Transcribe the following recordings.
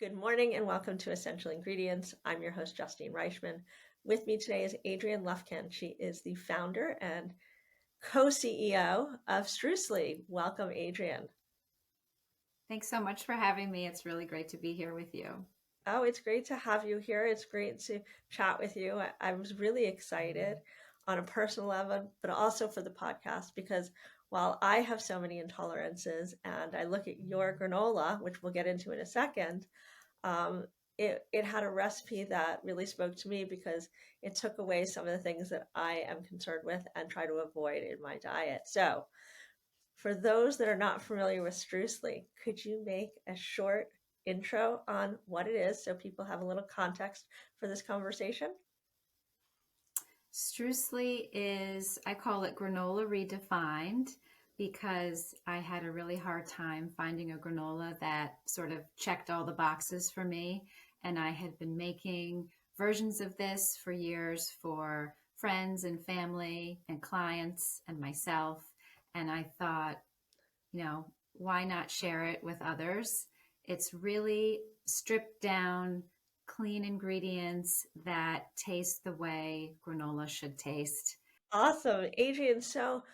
Good morning and welcome to Essential Ingredients. I'm your host, Justine Reichman. With me today is Adrienne Lufkin. She is the founder and co-CEO of Struesli. Welcome, Adrienne. Thanks so much for having me. It's really great to be here with you. Oh, it's great to have you here. It's great to chat with you. I was really excited on a personal level, but also for the podcast because while I have so many intolerances and I look at your granola, which we'll get into in a second, um, it had a recipe that really spoke to me because it took away some of the things that I am concerned with and try to avoid in my diet. So, for those that are not familiar with Struesli, could you make a short intro on what it is so people have a little context for this conversation? Struesli is, I call it granola redefined because I had a really hard time finding a granola that sort of checked all the boxes for me. And I had been making versions of this for years for friends and family and clients and myself. And I thought, why not share it with others? It's really stripped down, clean ingredients that taste the way granola should taste. Awesome, Adrienne. So,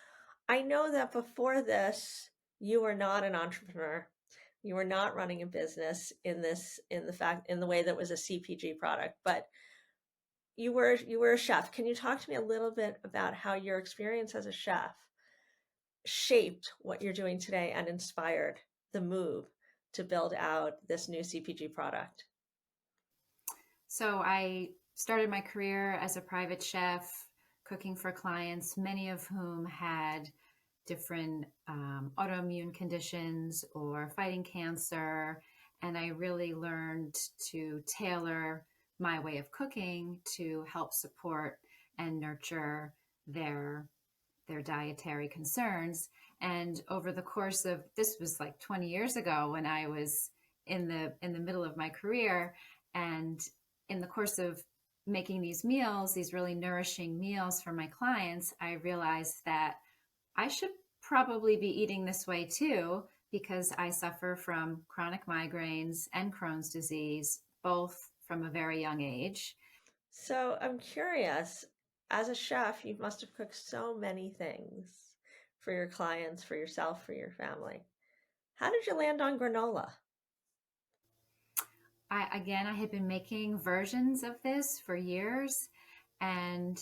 I know that before this, you were not an entrepreneur. You were not running a business in the way that was a CPG product, but you were a chef. Can you talk to me a little bit about how your experience as a chef shaped what you're doing today and inspired the move to build out this new CPG product? So I started my career as a private chef, cooking for clients, many of whom had different autoimmune conditions or fighting cancer. And I really learned to tailor my way of cooking to help support and nurture their their dietary concerns. And over the course of this was like 20 years ago when I was in the middle of my career, and in the course of making these meals, these really nourishing meals for my clients, I realized that I should probably be eating this way too, because I suffer from chronic migraines and Crohn's disease, both from a very young age. So I'm curious, as a chef, you must have cooked so many things for your clients, for yourself, for your family. How did you land on granola? I had been making versions of this for years. And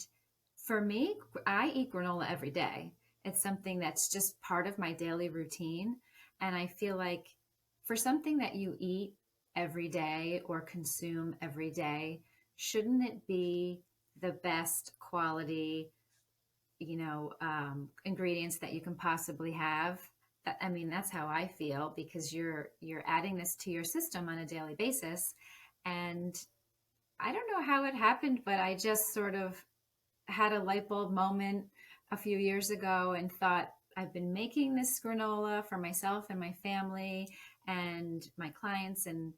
for me, I eat granola every day. It's something that's just part of my daily routine. And I feel like for something that you eat every day or consume every day, shouldn't it be the best quality, ingredients that you can possibly have? I mean, that's how I feel because you're adding this to your system on a daily basis. And I don't know how it happened, but I just sort of had a light bulb moment a few years ago and thought, I've been making this granola for myself and my family and my clients, and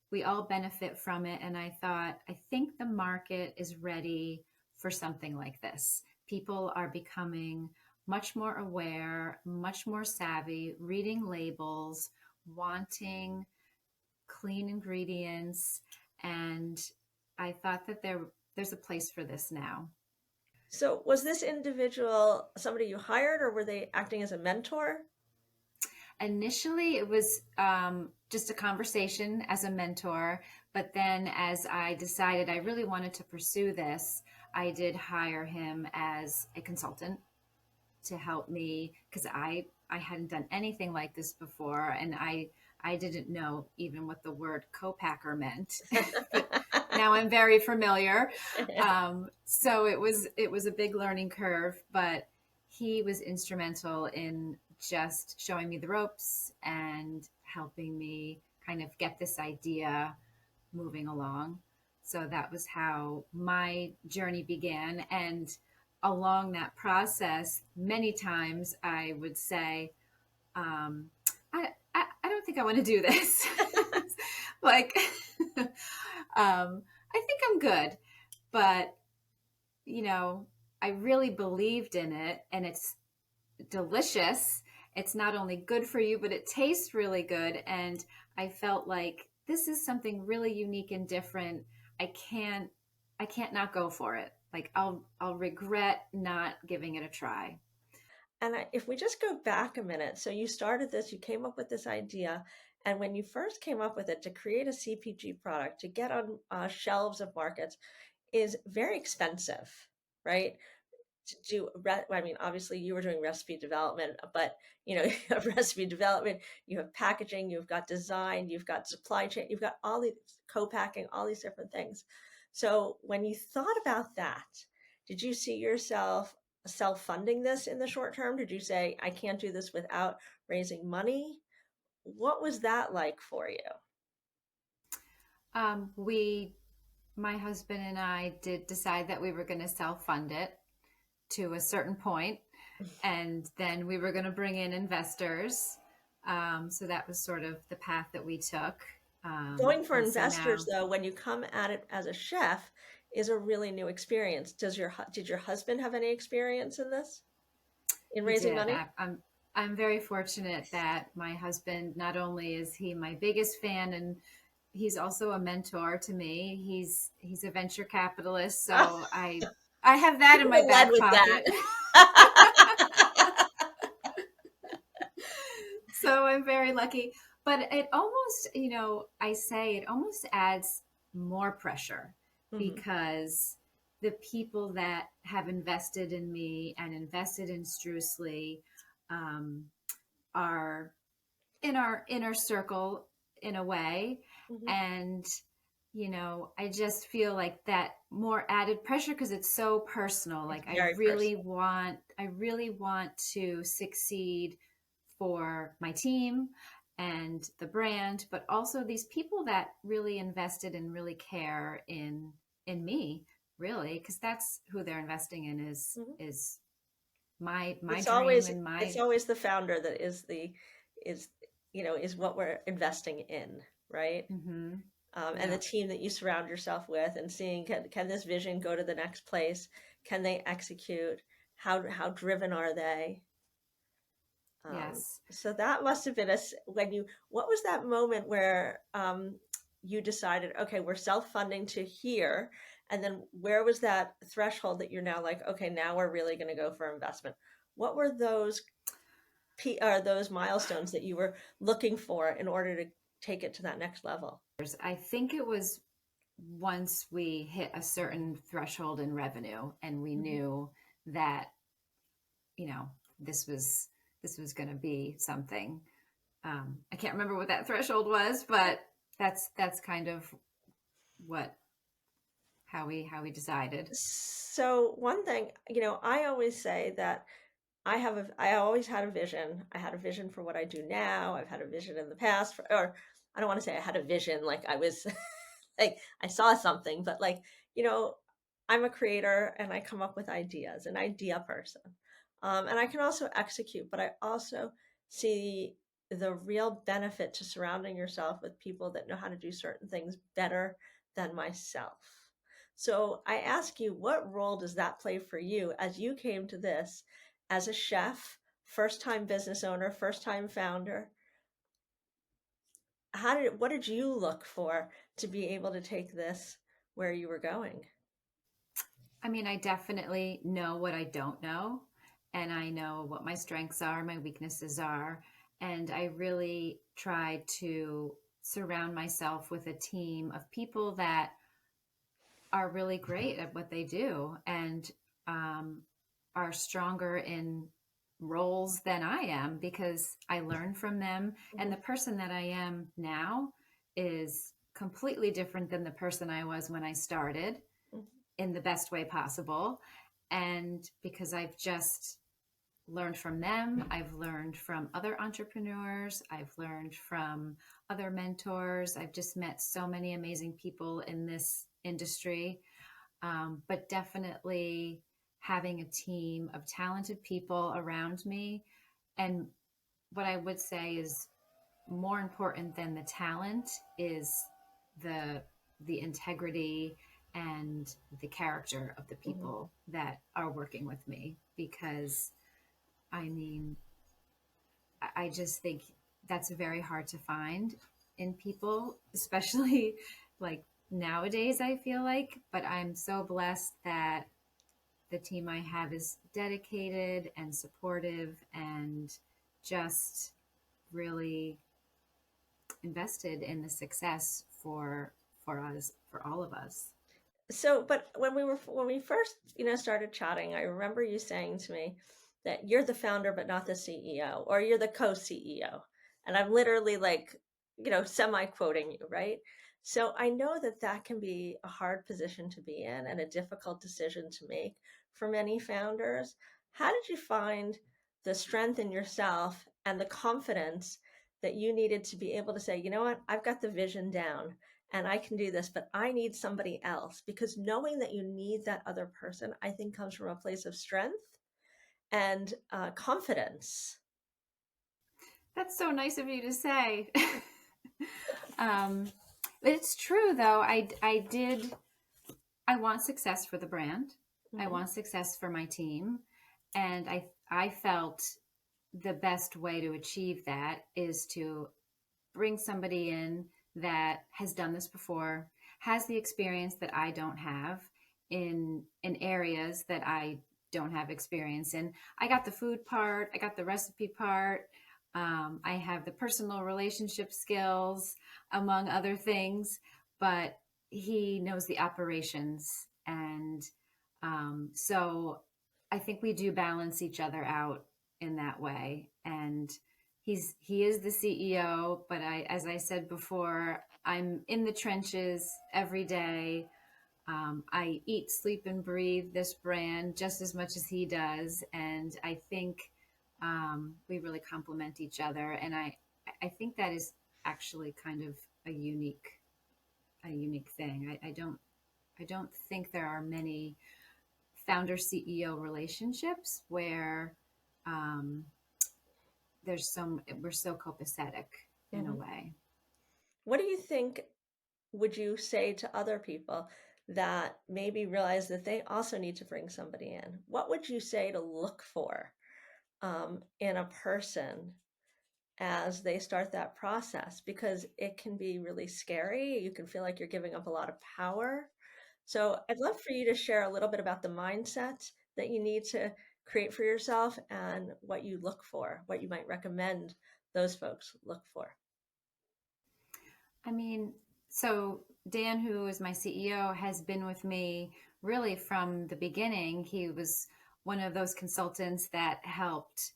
we all benefit from it. And I thought, I think the market is ready for something like this. People are becoming much more aware, much more savvy, reading labels, wanting clean ingredients. And I thought that there's a place for this now. So was this individual somebody you hired or were they acting as a mentor? Initially, it was just a conversation as a mentor, but then as I decided I really wanted to pursue this, I did hire him as a consultant to help me because I hadn't done anything like this before, and I didn't know even what the word co-packer meant. But now I'm very familiar. So it was a big learning curve, but he was instrumental in just showing me the ropes and helping me kind of get this idea moving along. So that was how my journey began. And along that process, many times I would say, um, I don't think I want to do this. Like, I think I'm good. But, you know, I really believed in it, and it's delicious. It's not only good for you, but it tastes really good. And I felt like this is something really unique and different. I can't I can't not go for it. Like I'll regret not giving it a try. And if we just go back a minute, so you started this, you came up with this idea, and when you first came up with it to create a CPG product to get on shelves of markets is very expensive, right? To do, I mean, obviously you were doing recipe development, but you know, you have recipe development, you have packaging, you've got design, you've got supply chain, you've got all these co-packing, all these different things. So when you thought about that, did you see yourself self-funding this in the short term? Did you say, I can't do this without raising money? What was that like for you? We My husband and I did decide that we were going to self fund it to a certain point, and then we were going to bring in investors. So that was sort of the path that we took. Going for And so investors, now though, when you come at it as a chef, is a really new experience. Did your husband have any experience in this, in he raising did. money? I'm very fortunate that my husband, not only is he my biggest fan, and he's also a mentor to me. He's a venture capitalist, Ah, so I have that you in could my have led back with pocket. that. So I'm very lucky. But it almost, I say it almost adds more pressure Mhm, because the people that have invested in me and invested in Struesli um, are in our inner circle in a way. mhm. And, I just feel like that more added pressure because it's so personal. It's Like very personal. I really want to succeed for my team and the brand, but also these people that really invested and really care in me, really, because that's who they're investing in Mhm. is my dream and It's my always the founder that is is what we're investing in, right? mm-hmm, And the yeah. team that you surround yourself with, and seeing can this vision go to the next place? Can they execute? How driven are they? Yes. So that must have been when you, what was that moment where you decided, okay, we're self-funding to here, and then where was that threshold that you're now like, okay, now we're really going to go for investment? What were those milestones that you were looking for in order to take it to that next level? I think it was once we hit a certain threshold in revenue and we Mhm. knew that, you know, this was this was going to be something. I can't remember what that threshold was, but that's kind of what how we decided. So one thing, I always say that I always had a vision. I had a vision for what I do now. I've had a vision in the past or I don't want to say I had a vision like I was like I saw something, but like, you know, I'm a creator and I come up with ideas, an idea person. And I can also execute, but I also see the real benefit to surrounding yourself with people that know how to do certain things better than myself. So I ask you, what role does that play for you as you came to this as a chef, first time business owner, first time founder? What did you look for to be able to take this where you were going? I mean, I definitely know what I don't know, and I know what my strengths are, my weaknesses are, and I really try to surround myself with a team of people that are really great at what they do and um, are stronger in roles than I am because I learn from them. And Mhm, the person that I am now is completely different than the person I was when I started mhm, in the best way possible. And because I've just learned from them, I've learned from other entrepreneurs, I've learned from other mentors. I've just met so many amazing people in this industry, but definitely having a team of talented people around me. And what I would say is more important than the talent is the the integrity and the character of the mhm. people that are working with me because I mean I just think that's very hard to find in people, especially like nowadays, I feel like. But I'm so blessed that the team I have is dedicated and supportive and just really invested in the success for us, for all of us. So, but when we first, started chatting, I remember you saying to me that you're the founder but not the CEO, or you're the co-CEO. And I'm literally like, semi quoting you, right? So I know that that can be a hard position to be in and a difficult decision to make for many founders. How did you find the strength in yourself and the confidence that you needed to be able to say, you know what, I've got the vision down and I can do this, but I need somebody else? Because knowing that you need that other person, I think comes from a place of strength and confidence. That's so nice of you to say. um, it's true though. I want success for the brand. I Hmm. want success for my team. And I felt the best way to achieve that is to bring somebody in that has done this before, has the experience that I don't have in areas that I don't have experience in. I got the food part, I got the recipe part, I have the personal relationship skills, among other things, but he knows the operations. And so I think we do balance each other out in that way. And he is the CEO, but as I said before, I'm in the trenches every day. I eat, sleep, and breathe this brand just as much as he does, and I think we really complement each other. And I think that is actually kind of a unique thing. I don't think there are many founder CEO relationships where um, there's some we're so copacetic in a Hmm. way. What do you think would you say to other people that maybe realize that they also need to bring somebody in? What would you say to look for in a person as they start that process? Because it can be really scary. You can feel like you're giving up a lot of power. So I'd love for you to share a little bit about the mindset that you need to create for yourself and what you look for, what you might recommend those folks look for. I mean, so Dan, who is my CEO, has been with me really from the beginning. He was one of those consultants that helped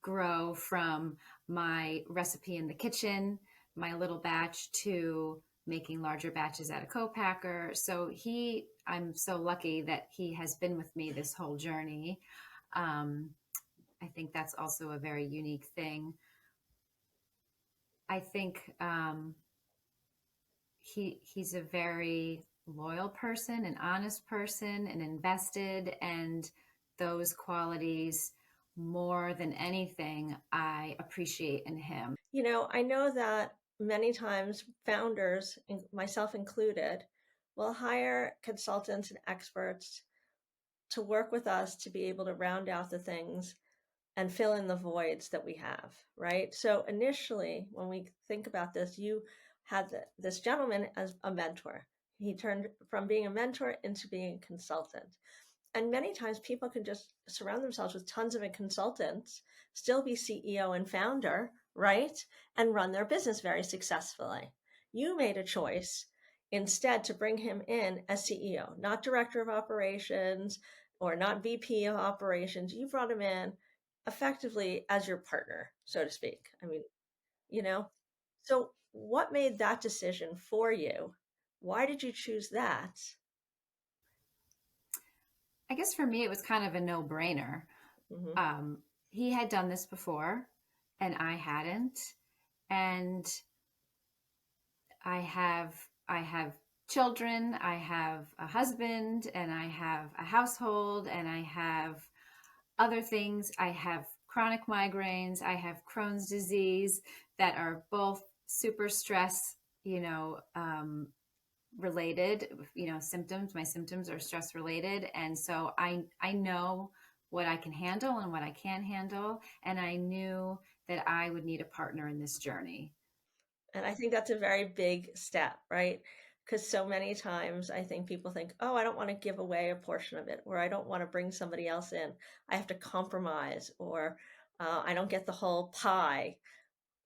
grow from my recipe in the kitchen, my little batch, to making larger batches at a co-packer. So I'm so lucky that he has been with me this whole journey. Um, I think that's also a very unique thing. I think he's a very loyal person, an honest person, and invested, and those qualities more than anything I appreciate in him. I know that many times founders, myself included, will hire consultants and experts to work with us to be able to round out the things and fill in the voids that we have, right? So initially, when we think about this, you had this gentleman as a mentor. He turned from being a mentor into being a consultant. And many times people can just surround themselves with tons of consultants, still be CEO and founder, right? And run their business very successfully. You made a choice instead to bring him in as CEO, not director of operations or not VP of operations. You brought him in effectively as your partner, so to speak. I mean, you know, so what made that decision for you? Why did you choose that? I guess for me, it was kind of a no brainer. Hmm. Um, he had done this before, and I hadn't. And I have children, I have a husband, and I have a household, and I have other things. I have chronic migraines, I have Crohn's disease that are both super stress, related, symptoms. My symptoms are stress related. And so I know what I can handle and what I can't handle. And I knew that I would need a partner in this journey. And I think that's a very big step, right? Because so many times I think people think, oh, I don't want to give away a portion of it, or I don't want to bring somebody else in. I have to compromise, or I don't get the whole pie.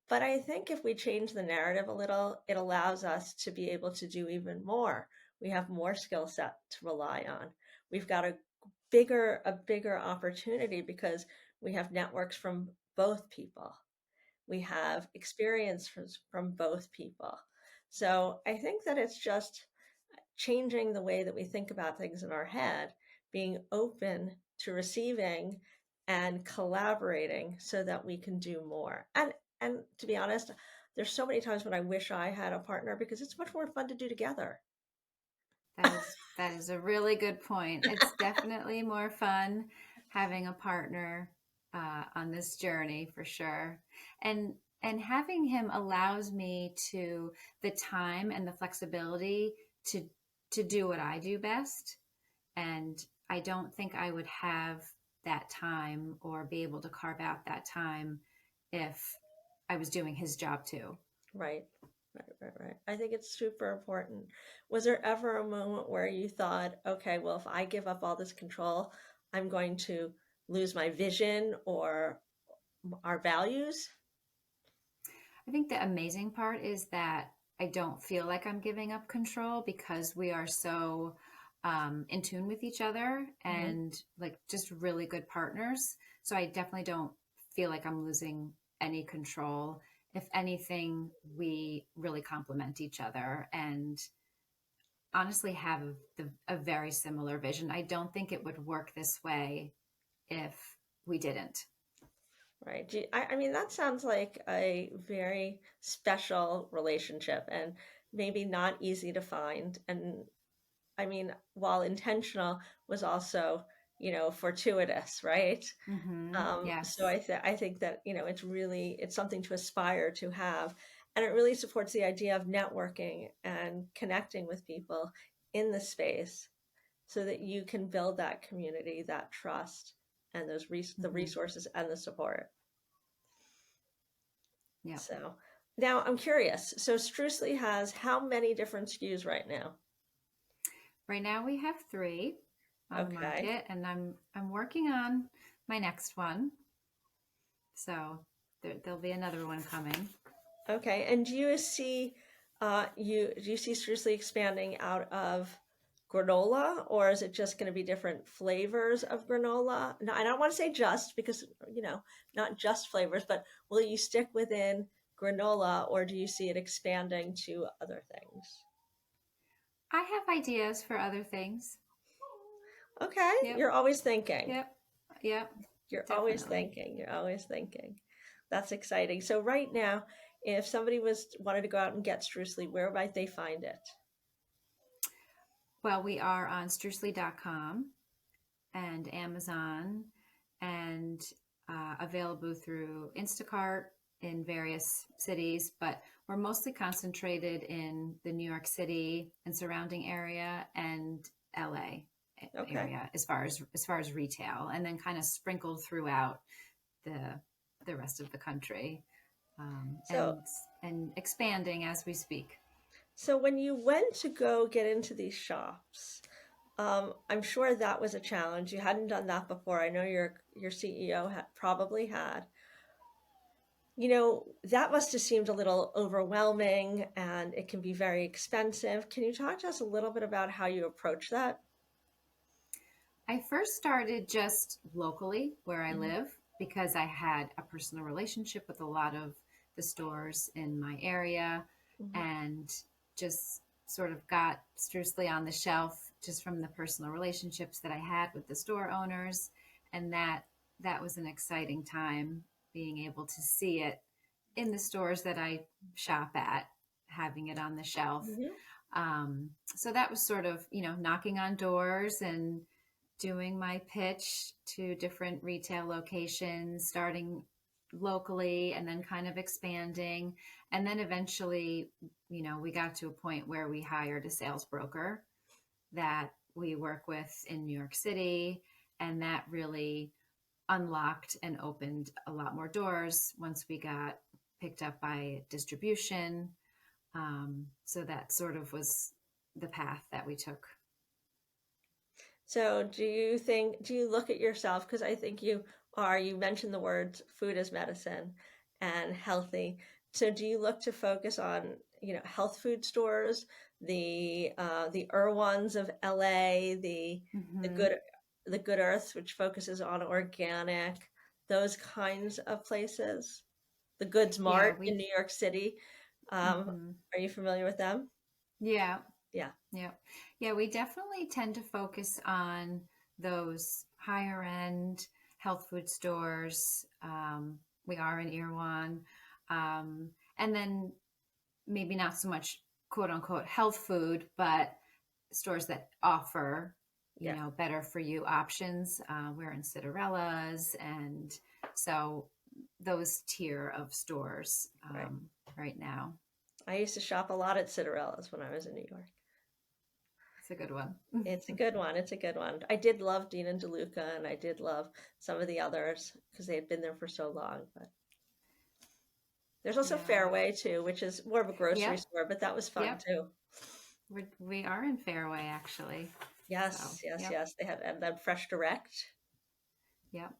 But I think if we change the narrative a little, it allows us to be able to do even more. We have more skill set to rely on. We've got a bigger opportunity because we have networks from both people. We have experience from both people. So I think that it's just changing the way that we think about things in our head, being open to receiving and collaborating so that we can do more. And to be honest, there's so many times when I wish I had a partner because it's much more fun to do together. That is a really good point. It's definitely more fun having a partner on this journey for sure. And and having him allows me to the time and the flexibility to do what I do best. And I don't think I would have that time or be able to carve out that time if I was doing his job too. Right. Right. I think it's super important. Was there ever a moment where you thought, okay, well, if I give up all this control, I'm going to lose my vision or our values? I think the amazing part is that I don't feel like I'm giving up control because we are so in tune with each other Hmm. and like just really good partners. So I definitely don't feel like I'm losing any control. If anything, we really complement each other and honestly have a very similar vision. I don't think it would work this way if we didn't. Right. I mean, that sounds like a very special relationship and maybe not easy to find. And I mean, while intentional was also, fortuitous, right? So Yes. I think that, it's something to aspire to have. And it really supports the idea of networking and connecting with people in the space so that you can build that community, that trust, and the Hmm. resources and the support. Yeah. So now I'm curious. So Struesli has how many different SKUs right now? Right now we have three on the Okay. market, and I'm working on my next one. So there'll be another one coming. Okay. And do you see Struesli expanding out of granola, or is it just going to be different flavors of granola? No, I don't want to say just because, not just flavors, but will you stick within granola or do you see it expanding to other things? I have ideas for other things. Okay. Yep, You're always thinking. yep, yep, You're always definitely. thinking. You're always thinking. That's exciting. So right now, if somebody wanted to go out and get Struesli, where might they find it? Well, we are on Struesli.com and Amazon and available through Instacart in various cities, but we're mostly concentrated in the New York City and surrounding area and LA Okay. area as far as retail, and then kind of sprinkled throughout the the rest of the country, um, So and and expanding as we speak. so when you went to go get into these shops, I'm sure that was a challenge. You hadn't done that before. I know your CEO probably had. That must have seemed a little overwhelming and it can be very expensive. Can you talk to us a little bit about how you approach that? I first started just locally where I Hmm. live because I had a personal relationship with a lot of the stores in my area Hmm. and just sort of got Strucely on the shelf just from the personal relationships that I had with the store owners. And that was an exciting time being able to see it in the stores that I shop at, having it on the shelf. Hmm. So that was sort of, knocking on doors and doing my pitch to different retail locations, starting locally and then kind of expanding. And then eventually, we got to a point where we hired a sales broker that we work with in New York City. And that really unlocked and opened a lot more doors once we got picked up by distribution. So that sort of was the path that we took. So do you look at yourself, because I think you mentioned the words food as medicine and healthy. So do you look to focus on, health food stores, the Irwins of LA, the Mm-hmm. good the Good Earth, which focuses on organic, those kinds of places? The Goods Yeah, Mart in we. New York City. Mm-hmm. Are you familiar with them? Yeah, Yeah. yeah, yeah. We definitely tend to focus on those higher end health food stores. We are in Irwan, and then maybe not so much quote unquote health food, but stores that offer, Yeah. better for you options. We're in Cinderella's, and so those tier of stores Right. right now. I used to shop a lot at Cinderella's when I was in New York. It's a good one. It's a good one. It's a good one. I did love Dean and DeLuca, and I did love some of the others because they had been there for so long. But there's also Yeah. Fairway too, which is more of a grocery Yep. store, but that was fun Yep. too. We are in Fairway actually. So, Yes, yes, yep. yes. They had and then Fresh Direct. Yep.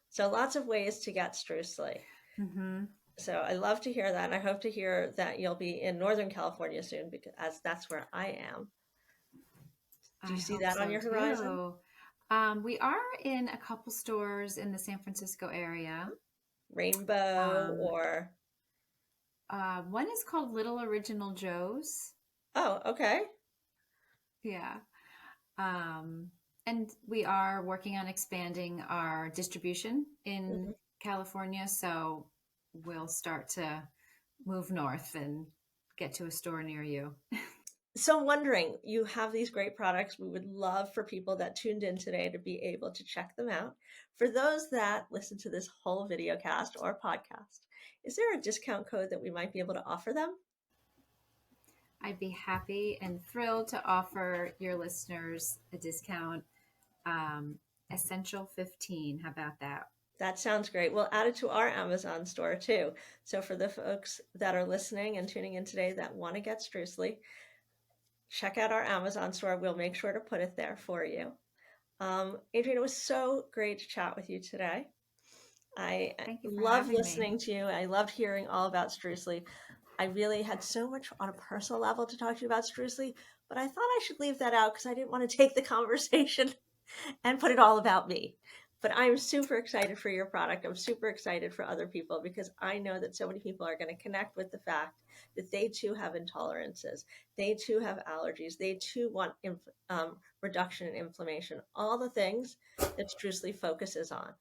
So lots of ways to get Struesli. Mm-hmm. So I love to hear that. And I hope to hear that you'll be in Northern California soon because as that's where I am. Do I you see hope that on so your horizon? too. We are in a couple stores in the San Francisco area. Rainbow Um, or One is called Little Original Joe's. oh, okay. Yeah. Um, and we are working on expanding our distribution in Mhm. California. So we'll start to move north and get to a store near you. So I'm wondering, you have these great products. We would love for people that tuned in today to be able to check them out. For those that listen to this whole video cast or podcast, is there a discount code that we might be able to offer them? I'd be happy and thrilled to offer your listeners a discount. Um, Essential 15. How about that? That sounds great. We'll add it to our Amazon store too. So for the folks that are listening and tuning in today that want to get Struesli, check out our Amazon store. We'll make sure to put it there for you. Adrienne, it was so great to chat with you today. I Thank you for love having me. listening to you. I loved hearing all about Struesli. I really had so much on a personal level to talk to you about Struesli, but I thought I should leave that out because I didn't want to take the conversation and put it all about me. But I'm super excited for your product. I'm super excited for other people because I know that so many people are going to connect with the fact that they too have intolerances. They too have allergies. They too want reduction in inflammation, all the things that Struesli focuses on.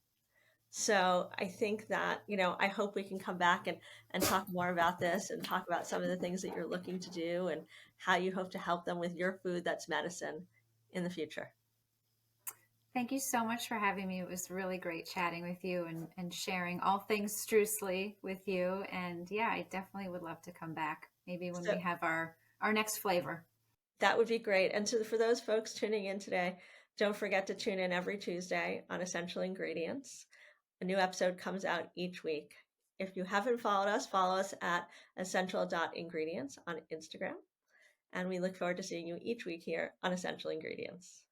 So I think that, I hope we can come back and talk more about this and talk about some of the things that you're looking to do and how you hope to help them with your food that's medicine in the future. Thank you so much for having me. It was really great chatting with you and sharing all things Struesli with you. And yeah, I definitely would love to come back maybe when So we have our next flavor. that would be great. And so for those folks tuning in today, don't forget to tune in every Tuesday on Essential Ingredients. A new episode comes out each week. If you haven't followed us, follow us at essential.ingredients on Instagram. And we look forward to seeing you each week here on Essential Ingredients.